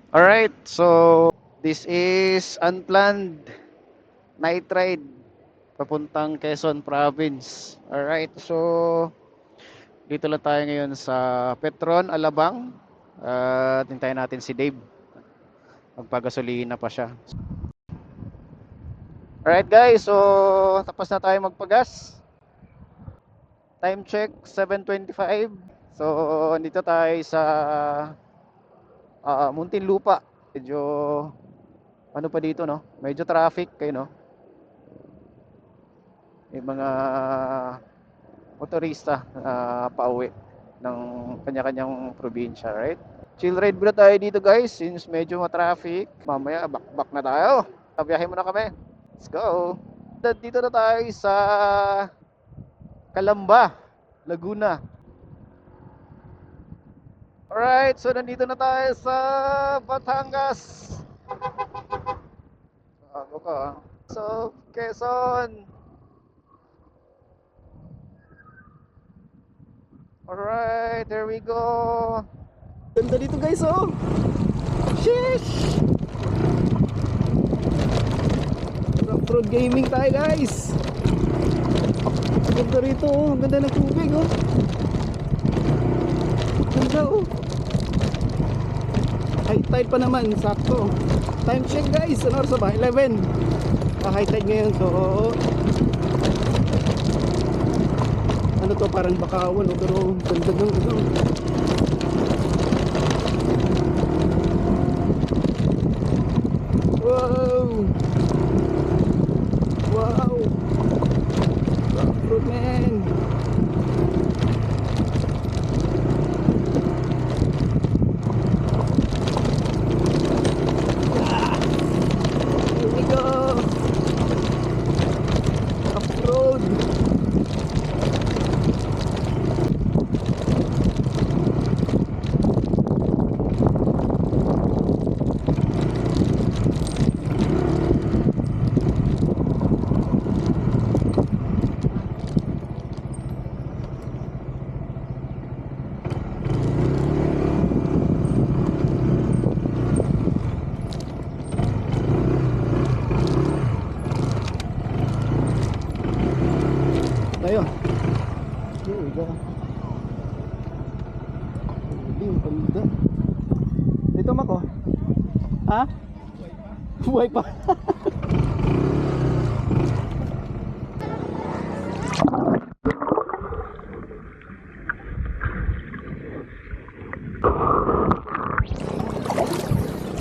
Alright, so this is unplanned night ride papuntang Quezon Province. Alright, so dito lang tayo ngayon sa Petron, Alabang. At hintayin natin si Dave. Magpagasolina pa siya. Alright guys, so tapos na tayo magpagas. Time check, 7:25. So dito tayo sa Muntinlupa. Medyo ano pa dito, no? Medyo traffic kayo, no? May mga motorista na pauwi ng kanya-kanyang probinsya, right? Chill ride muna tayo dito guys since medyo ma-traffic. Mamaya back na tayo. Tabiyahin muna kami. Let's go. Dito na tayo sa Calamba, Laguna. Alright, so nandito na tayo sa Batangas. Ako ka. So, Quezon. Alright, there we go. Ganda dito guys, oh. Sheesh. Road gaming tayo guys. Ganda rito, oh. Ganda ng tubig, oh. Ganda, oh. High tide pa naman, sakto. Time check guys, ano oras ba? 11. High tide ngayon, so ano to, parang Bakawan, oh, pero ganda ng ano. Wow! Wow! Rock road, man! Here we go! Off-road! Tayo. Here we go. Ang ganda. Dito mako. Ha? Buhay pa.